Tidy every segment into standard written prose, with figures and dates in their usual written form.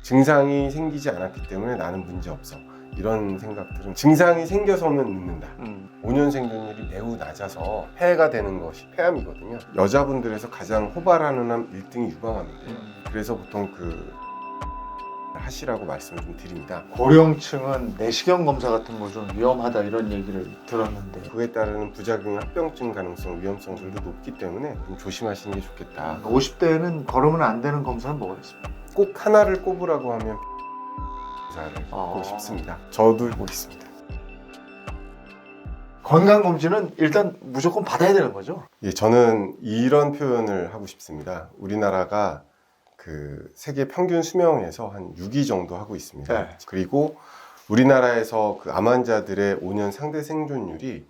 증상이 생기지 않았기 때문에 나는 문제 없어. 이런 생각들은 증상이 생겨서는 눕는다. 5년 생존율이 매우 낮아서 폐해가 되는 것이 폐암이거든요. 여자분들에서 가장 호발하는 암 1등이 유방암인데요. 그래서 보통 하시라고 말씀을 좀 드립니다. 고령층은 내시경 검사 같은 거 좀 위험하다 이런 얘기를 들었는데 그에 따르는 부작용, 합병증 가능성, 위험성들도 높기 때문에 좀 조심하시는 게 좋겠다. 50대는 걸으면 안 되는 검사는 뭐가 있습니까? 꼭 하나를 꼽으라고 하면 검사를 꼽고 싶습니다. 저도 꼽고 있습니다. 건강검진은 일단 무조건 받아야 되는 거죠? 예, 저는 이런 표현을 하고 싶습니다. 우리나라가 그 세계 평균 수명에서 한 6위 정도 하고 있습니다. 네. 그리고 우리나라에서 그 암 환자들의 5년 상대 생존율이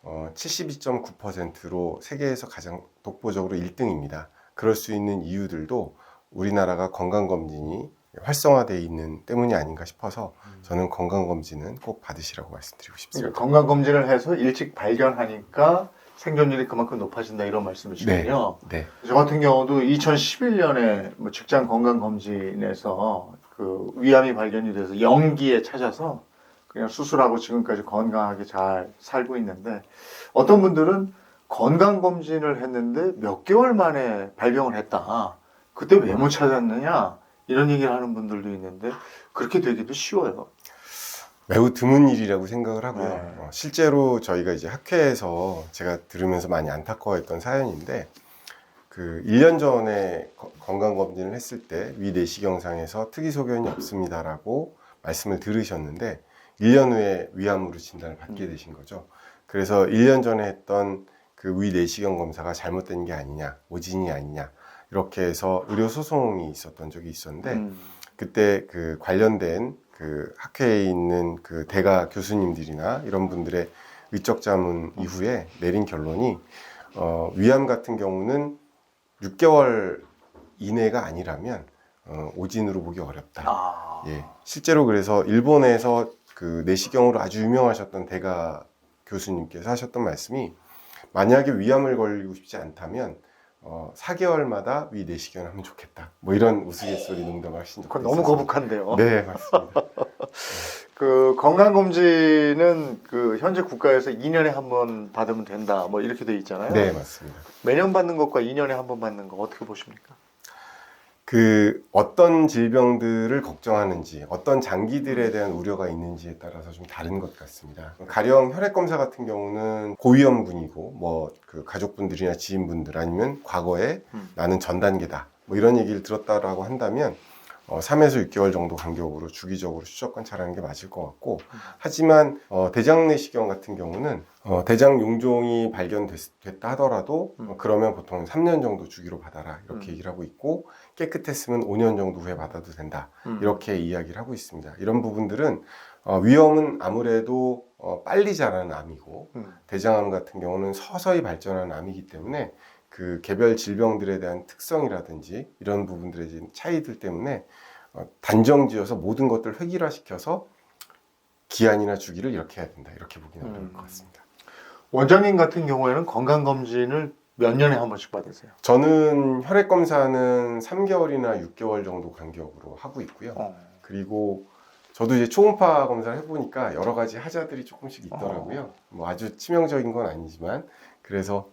72.9%로 세계에서 가장 독보적으로 1등입니다. 그럴 수 있는 이유들도 우리나라가 건강검진이 활성화되어 있는 때문이 아닌가 싶어서 저는 건강검진은 꼭 받으시라고 말씀드리고 싶습니다. 그러니까 건강검진을 해서 일찍 발견하니까 생존율이 그만큼 높아진다 이런 말씀이시군요. 네. 저 같은 경우도 2011년에 뭐 직장 건강검진에서 그 위암이 발견이 돼서 영기에 찾아서 그냥 수술하고 지금까지 건강하게 잘 살고 있는데 어떤 분들은 건강검진을 했는데 몇 개월 만에 발병을 했다. 그때 왜 못 찾았느냐 이런 얘기를 하는 분들도 있는데 그렇게 되기도 쉬워요. 매우 드문 일이라고 생각을 하고요. 네. 실제로 저희가 이제 학회에서 제가 들으면서 많이 안타까워했던 사연인데 그 1년 전에 건강검진을 했을 때 위 내시경상에서 특이 소견이 없습니다라고 말씀을 들으셨는데 1년 후에 위암으로 진단을 받게 되신 거죠. 그래서 1년 전에 했던 그 위 내시경 검사가 잘못된 게 아니냐, 오진이 아니냐 이렇게 해서 의료 소송이 있었던 적이 있었는데 그때 그 관련된 그 학회에 있는 그 대가 교수님들이나 이런 분들의 의적 자문 이후에 내린 결론이 위암 같은 경우는 6개월 이내가 아니라면 오진으로 보기 어렵다. 예, 실제로 그래서 일본에서 그 내시경으로 아주 유명하셨던 대가 교수님께서 하셨던 말씀이 만약에 위암을 걸리고 싶지 않다면 4개월마다 위 내시경을 하면 좋겠다. 뭐 이런 우스갯소리 농담을 하신 적도 그건 너무 있었습니다. 거북한데요. 네, 맞습니다. 그 건강검진은 그 현재 국가에서 2년에 한 번 받으면 된다. 뭐 이렇게 돼 있잖아요. 네, 맞습니다. 매년 받는 것과 2년에 한 번 받는 거 어떻게 보십니까? 그 어떤 질병들을 걱정하는지 어떤 장기들에 대한 우려가 있는지에 따라서 좀 다른 것 같습니다. 가령 혈액 검사 같은 경우는 고위험군이고 뭐 그 가족분들이나 지인분들 아니면 과거에 나는 전 단계다 뭐 이런 얘기를 들었다라고 한다면 3에서 6개월 정도 간격으로 주기적으로 추적 관찰하는 게 맞을 것 같고 하지만 대장 내시경 같은 경우는 대장 용종이 발견됐다 하더라도 그러면 보통 3년 정도 주기로 받아라 이렇게 얘기를 하고 있고 깨끗했으면 5년 정도 후에 받아도 된다 이렇게 이야기를 하고 있습니다. 이런 부분들은 위험은 아무래도 빨리 자라는 암이고 대장암 같은 경우는 서서히 발전하는 암이기 때문에 그 개별 질병들에 대한 특성이라든지 이런 부분들의 차이들 때문에 단정지어서 모든 것들을 획일화시켜서 기한이나 주기를 이렇게 해야 된다 이렇게 보기는 어려울 것 같습니다. 원장님 같은 경우에는 건강검진을 몇 년에 한 번씩 받으세요? 저는 혈액 검사는 3개월이나 6개월 정도 간격으로 하고 있고요. 그리고 저도 이제 초음파 검사를 해보니까 여러 가지 하자들이 조금씩 있더라고요. 뭐 아주 치명적인 건 아니지만 그래서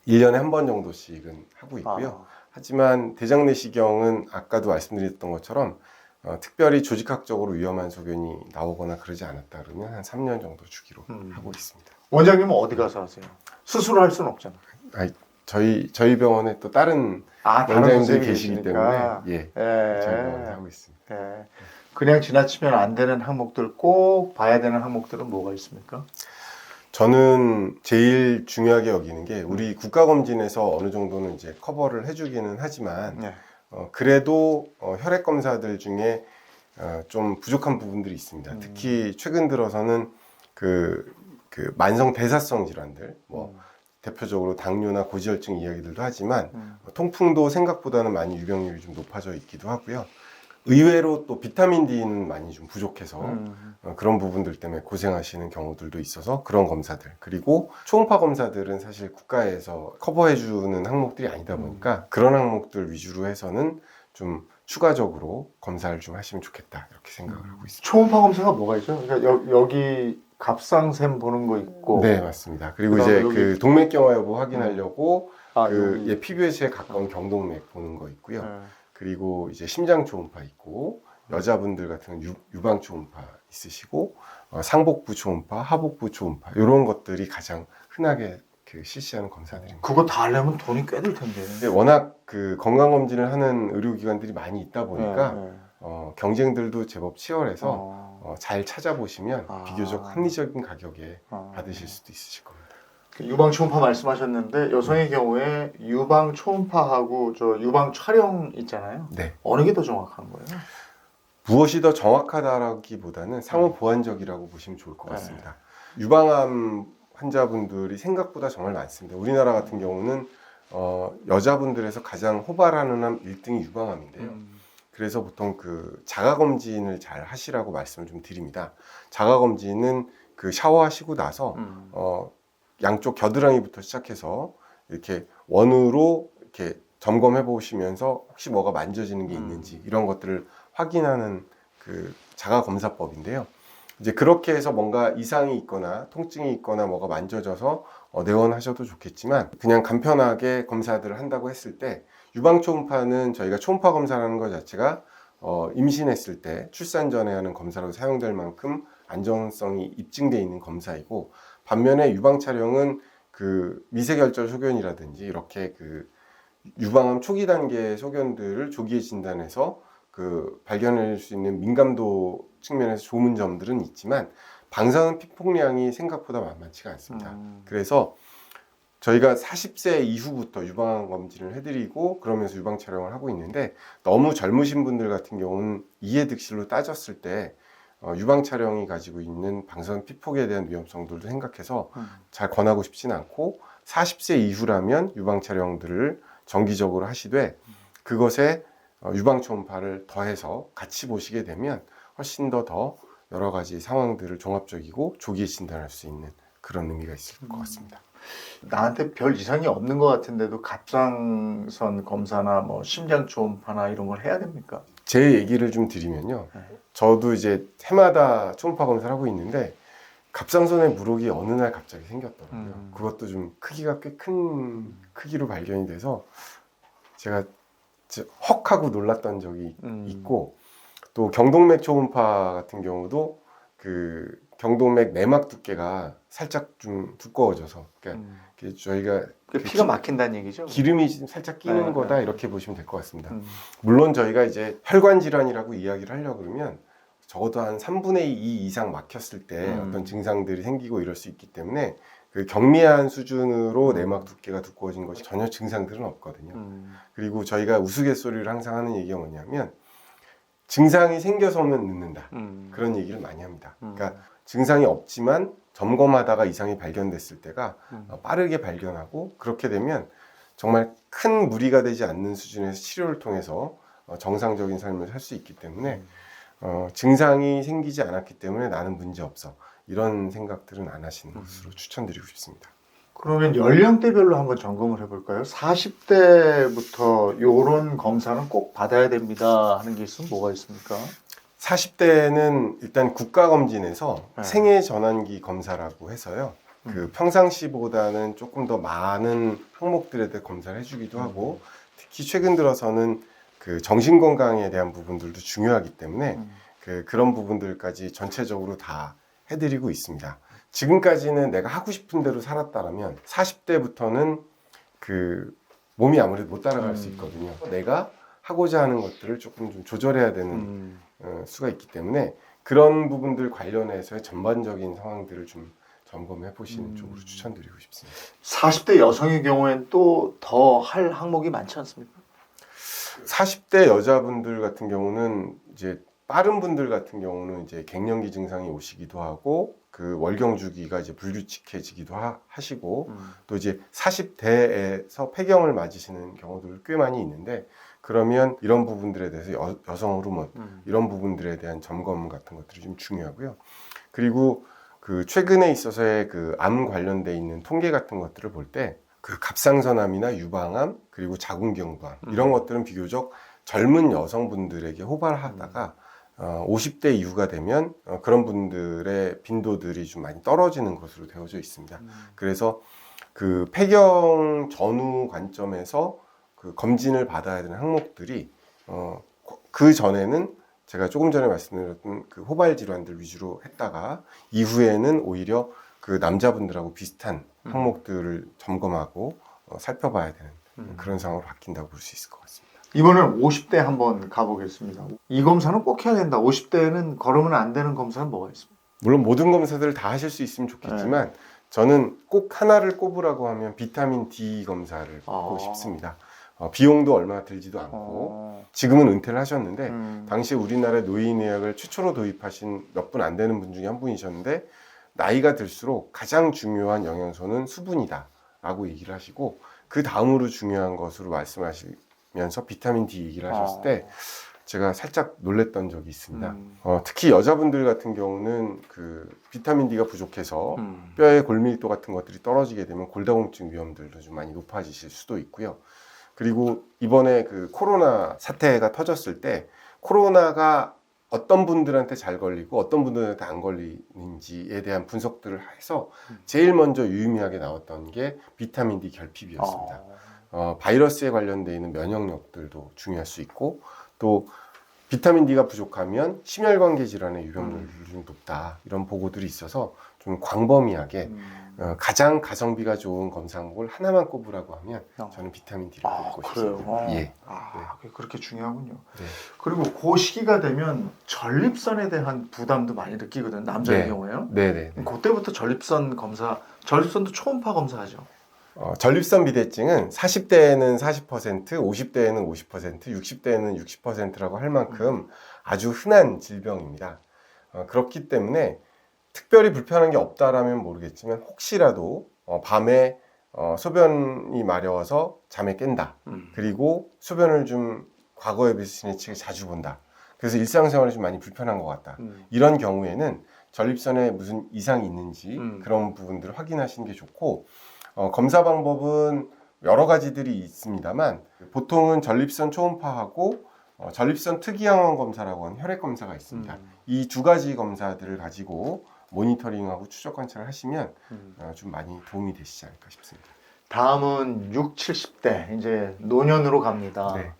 1년에 한 번 정도씩은 하고 있고요. 하지만 대장 내시경은 아까도 말씀드렸던 것처럼 특별히 조직학적으로 위험한 소견이 나오거나 그러지 않았다 그러면 한 3년 정도 주기로 하고 있습니다. 원장님은 어디 가서 하세요? 스스로 할 수는 없잖아요. 저희 병원에 또 다른 다른 원장님들이 선생님이 계시기 계시니까. 때문에 저희 병원에 하고 있습니다. 그냥 지나치면 안 되는 항목들 꼭 봐야 되는 항목들은 뭐가 있습니까? 저는 제일 중요하게 여기는 게 우리 국가검진에서 어느 정도는 이제 커버를 해주기는 하지만 그래도 혈액 검사들 중에 좀 부족한 부분들이 있습니다. 특히 최근 들어서는 그 만성 대사성 질환들 뭐 대표적으로 당뇨나 고지혈증 이야기들도 하지만 통풍도 생각보다는 많이 유병률이 좀 높아져 있기도 하고요. 의외로 또 비타민 D는 많이 좀 부족해서 그런 부분들 때문에 고생하시는 경우들도 있어서 그런 검사들 그리고 초음파 검사들은 사실 국가에서 커버해주는 항목들이 아니다 보니까 그런 항목들 위주로 해서는 좀 추가적으로 검사를 좀 하시면 좋겠다 이렇게 생각을 하고 있습니다. 초음파 검사가 뭐가 있죠? 그러니까 여기 갑상샘 보는 거 있고, 네, 맞습니다. 그리고 그다음에 이제 여기- 그 동맥경화 여부 확인하려고 여기. 예, 피부에 가까운 경동맥 보는 거 있고요. 네. 그리고 이제 심장 초음파 있고 여자분들 같은 경우 유방 초음파 있으시고 상복부 초음파, 하복부 초음파 이런 것들이 가장 흔하게 그 실시하는 검사들입니다. 그거 다 하려면 돈이 꽤 들 텐데. 근데 워낙 그 건강 검진을 하는 의료기관들이 많이 있다 보니까 네, 네. 경쟁들도 제법 치열해서 잘 찾아보시면 아. 비교적 합리적인 가격에 아. 받으실 수도 있으실 겁니다. 유방 초음파 말씀하셨는데 여성의 경우에 유방 초음파하고 저 유방 촬영 있잖아요. 네. 어느 게 더 정확한 거예요? 무엇이 더 정확하다라기보다는 상호 보완적이라고 보시면 좋을 것 네. 같습니다. 유방암 환자분들이 생각보다 정말 많습니다. 우리나라 같은 경우는 여자분들에서 가장 호발하는 암 1등이 유방암인데요. 그래서 보통 그 자가검진을 잘 하시라고 말씀을 좀 드립니다. 자가검진은 그 샤워하시고 나서 양쪽 겨드랑이부터 시작해서 이렇게 원으로 이렇게 점검해 보시면서 혹시 뭐가 만져지는 게 있는지 이런 것들을 확인하는 그 자가검사법인데요. 이제 그렇게 해서 뭔가 이상이 있거나 통증이 있거나 뭐가 만져져서 내원하셔도 좋겠지만 그냥 간편하게 검사들을 한다고 했을 때 유방 초음파는 저희가 초음파 검사라는 것 자체가 임신했을 때 출산 전에 하는 검사로 사용될 만큼 안전성이 입증되어 있는 검사이고 반면에 유방 촬영은 그 미세결절 소견이라든지 이렇게 그 유방암 초기 단계 소견들을 조기에 진단해서 그 발견할 수 있는 민감도 측면에서 좋은 점들은 있지만 방사능 피폭량이 생각보다 만만치가 않습니다. 그래서 저희가 40세 이후부터 유방암 검진을 해드리고 그러면서 유방 촬영을 하고 있는데 너무 젊으신 분들 같은 경우는 이해득실로 따졌을 때 유방 촬영이 가지고 있는 방사능 피폭에 대한 위험성들도 생각해서 잘 권하고 싶진 않고 40세 이후라면 유방 촬영들을 정기적으로 하시되 그것에 유방 초음파를 더해서 같이 보시게 되면 훨씬 더 여러 가지 상황들을 종합적이고 조기에 진단할 수 있는 그런 의미가 있을 것 같습니다. 나한테 별 이상이 없는 것 같은데도 갑상선 검사나 뭐 심장 초음파나 이런 걸 해야 됩니까? 제 얘기를 좀 드리면요. 저도 이제 해마다 초음파 검사를 하고 있는데 갑상선에 물혹이 어느 날 갑자기 생겼더라고요. 그것도 좀 크기가 꽤 큰 크기로 발견이 돼서 제가 헉 하고 놀랐던 적이 있고 또 경동맥 초음파 같은 경우도 그 경동맥 내막 두께가 살짝 좀 두꺼워져서 그러니까 저희가 피가 막힌다는 얘기죠? 기름이 좀 살짝 끼는 네, 거다 네. 이렇게 보시면 될 것 같습니다. 물론 저희가 이제 혈관 질환이라고 이야기를 하려고 그러면 적어도 한 3분의 2 이상 막혔을 때 어떤 증상들이 생기고 이럴 수 있기 때문에 그 경미한 수준으로 내막 두께가 두꺼워진 것이 전혀 증상들은 없거든요. 그리고 저희가 우스갯소리를 항상 하는 얘기가 뭐냐면 증상이 생겨서는 늦는다. 그런 얘기를 많이 합니다. 그러니까 증상이 없지만 점검하다가 이상이 발견됐을 때가 빠르게 발견하고 그렇게 되면 정말 큰 무리가 되지 않는 수준에서 치료를 통해서 정상적인 삶을 살 수 있기 때문에 증상이 생기지 않았기 때문에 나는 문제 없어 이런 생각들은 안 하시는 것으로 추천드리고 싶습니다. 그러면 연령대별로 한번 점검을 해볼까요? 40대부터 이런 검사는 꼭 받아야 됩니다 하는 게 있으면 뭐가 있습니까? 40대는 일단 국가검진에서 네. 생애전환기 검사라고 해서요. 그 평상시보다는 조금 더 많은 항목들에 대해 검사를 해주기도 하고 특히 최근 들어서는 그 정신건강에 대한 부분들도 중요하기 때문에 그런 부분들까지 전체적으로 다 해드리고 있습니다. 지금까지는 내가 하고 싶은 대로 살았다면 40대부터는 그 몸이 아무래도 못 따라갈 수 있거든요. 내가 하고자 하는 것들을 조금 좀 조절해야 되는 수가 있기 때문에 그런 부분들 관련해서의 전반적인 상황들을 좀 점검해 보시는 쪽으로 추천드리고 싶습니다. 40대 여성의 경우에는 또 더 할 항목이 많지 않습니까? 40대 여자분들 같은 경우는 이제 빠른 분들 같은 경우는 이제 갱년기 증상이 오시기도 하고 그 월경 주기가 이제 불규칙해지기도 하시고 또 이제 40대에서 폐경을 맞으시는 경우들 꽤 많이 있는데 그러면 이런 부분들에 대해서 여성 호르몬 이런 부분들에 대한 점검 같은 것들이 좀 중요하고요. 그리고 그 최근에 있어서의 그 암 관련돼 있는 통계 같은 것들을 볼 때 그 갑상선암이나 유방암 그리고 자궁경부암 이런 것들은 비교적 젊은 여성분들에게 호발하다가 50대 이후가 되면 그런 분들의 빈도들이 좀 많이 떨어지는 것으로 되어져 있습니다. 그래서 그 폐경 전후 관점에서 그 검진을 받아야 되는 항목들이 그 전에는 제가 조금 전에 말씀드렸던 그 호발 질환들 위주로 했다가 이후에는 오히려 그 남자분들하고 비슷한 항목들을 점검하고 살펴봐야 되는 그런 상황으로 바뀐다고 볼 수 있을 것 같습니다. 이번엔 50대 한번 가보겠습니다. 이 검사는 꼭 해야 된다. 50대는 걸으면 안 되는 검사는 뭐가 있습니까? 물론 모든 검사들을 다 하실 수 있으면 좋겠지만 저는 꼭 하나를 꼽으라고 하면 비타민 D 검사를 꼽고 싶습니다. 비용도 얼마 들지도 않고 지금은 은퇴를 하셨는데 당시 우리나라에 노인의학을 최초로 도입하신 몇 분 안 되는 분 중에 한 분이셨는데 나이가 들수록 가장 중요한 영양소는 수분이다 라고 얘기를 하시고 그 다음으로 중요한 것으로 말씀하시면서 비타민 D 얘기를 하셨을 때 제가 살짝 놀랬던 적이 있습니다. 특히 여자분들 같은 경우는 그 비타민 D가 부족해서 뼈의 골밀도 같은 것들이 떨어지게 되면 골다공증 위험들도 좀 많이 높아지실 수도 있고요. 그리고 이번에 그 코로나 사태가 터졌을 때 코로나가 어떤 분들한테 잘 걸리고 어떤 분들한테 안 걸리는지에 대한 분석들을 해서 제일 먼저 유의미하게 나왔던 게 비타민 D 결핍이었습니다. 바이러스에 관련되어 있는 면역력들도 중요할 수 있고 또 비타민 D가 부족하면 심혈관계 질환의 유병률이 좀 높다 이런 보고들이 있어서 좀 광범위하게 가장 가성비가 좋은 검사 항목을 하나만 꼽으라고 하면 저는 비타민 D를 꼽고 싶습니다. 예. 그렇게 중요하군요. 네. 그리고 그 시기가 되면 전립선에 대한 부담도 많이 느끼거든요. 남자의 경우에요. 네네. 그때부터 전립선 검사, 전립선도 초음파 검사하죠. 전립선 비대증은 40대에는 40%, 50대에는 50%, 60대에는 60%라고 할 만큼 아주 흔한 질병입니다. 그렇기 때문에 특별히 불편한 게 없다라면 모르겠지만 혹시라도 밤에 소변이 마려워서 잠에 깬다. 그리고 소변을 좀 과거에 비해서 지나치게 자주 본다. 그래서 일상생활이 좀 많이 불편한 것 같다. 이런 경우에는 전립선에 무슨 이상이 있는지 그런 부분들을 확인하시는 게 좋고 검사 방법은 여러 가지들이 있습니다만 보통은 전립선 초음파하고 전립선 특이항원 검사라고 하는 혈액 검사가 있습니다. 이 두 가지 검사들을 가지고 모니터링하고 추적 관찰을 하시면 좀 많이 도움이 되시지 않을까 싶습니다. 다음은 6, 70대 이제 노년으로 갑니다. 네.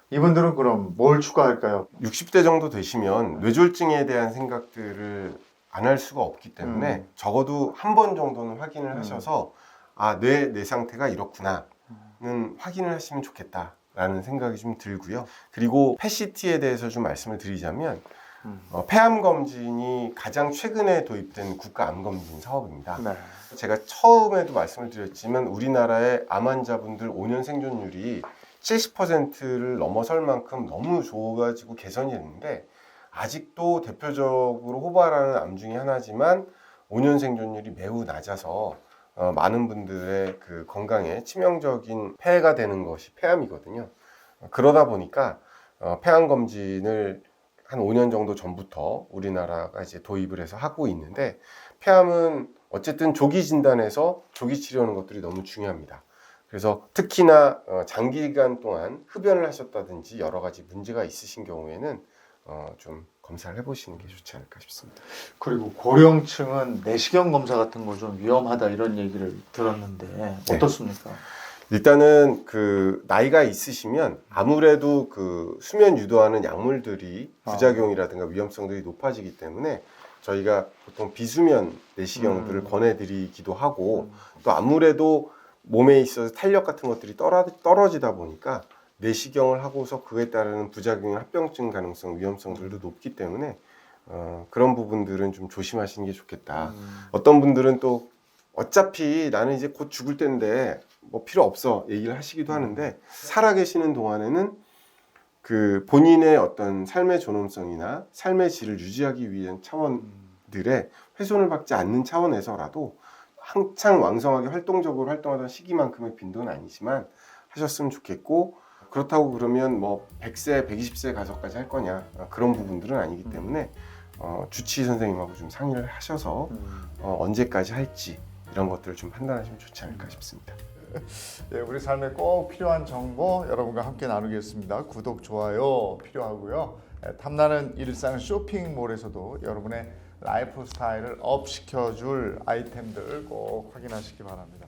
이분들은 그럼 뭘 추가할까요? 60대 정도 되시면 뇌졸중에 대한 생각들을 안 할 수가 없기 때문에 적어도 한 번 정도는 확인을 하셔서 내 상태가 이렇구나는 확인을 하시면 좋겠다라는 생각이 좀 들고요. 그리고 PET-CT에 대해서 좀 말씀을 드리자면 폐암 검진이 가장 최근에 도입된 국가 암 검진 사업입니다. 네. 제가 처음에도 말씀을 드렸지만 우리나라의 암 환자분들 5년 생존율이 70%를 넘어설 만큼 너무 좋아지고 개선이 됐는데 아직도 대표적으로 호발하는 암 중에 하나지만 5년 생존율이 매우 낮아서 많은 분들의 그 건강에 치명적인 폐해가 되는 것이 폐암이거든요. 그러다 보니까 폐암 검진을 한 5년 정도 전부터 우리나라가 이제 도입을 해서 하고 있는데 폐암은 어쨌든 조기 진단에서 조기 치료하는 것들이 너무 중요합니다. 그래서 특히나 장기간 동안 흡연을 하셨다든지 여러 가지 문제가 있으신 경우에는 좀 검사를 해보시는 게 좋지 않을까 싶습니다. 그리고 고령층은 내시경 검사 같은 거 좀 위험하다 이런 얘기를 들었는데 어떻습니까? 일단은 그 나이가 있으시면 아무래도 그 수면 유도하는 약물들이 부작용이라든가 위험성들이 높아지기 때문에 저희가 보통 비수면 내시경들을 권해드리기도 하고 또 아무래도 몸에 있어서 탄력 같은 것들이 떨어지다 보니까 내시경을 하고서 그에 따르는 부작용, 합병증 가능성, 위험성들도 높기 때문에 그런 부분들은 좀 조심하시는 게 좋겠다. 어떤 분들은 또 어차피 나는 이제 곧 죽을 텐데 뭐 필요 없어 얘기를 하시기도 하는데 살아계시는 동안에는 그 본인의 어떤 삶의 존엄성이나 삶의 질을 유지하기 위한 차원들의 훼손을 받지 않는 차원에서라도 한창 왕성하게 활동적으로 활동하던 시기만큼의 빈도는 아니지만 하셨으면 좋겠고 그렇다고 그러면 뭐 100세, 120세 가서까지 할 거냐 그런 부분들은 아니기 때문에 주치의 선생님하고 좀 상의를 하셔서 언제까지 할지 이런 것들을 좀 판단하시면 좋지 않을까 싶습니다. 예, 우리 삶에 꼭 필요한 정보 여러분과 함께 나누겠습니다. 구독, 좋아요 필요하고요. 예, 탐나는 일상 쇼핑몰에서도 여러분의 라이프 스타일을 업 시켜줄 아이템들 꼭 확인하시기 바랍니다.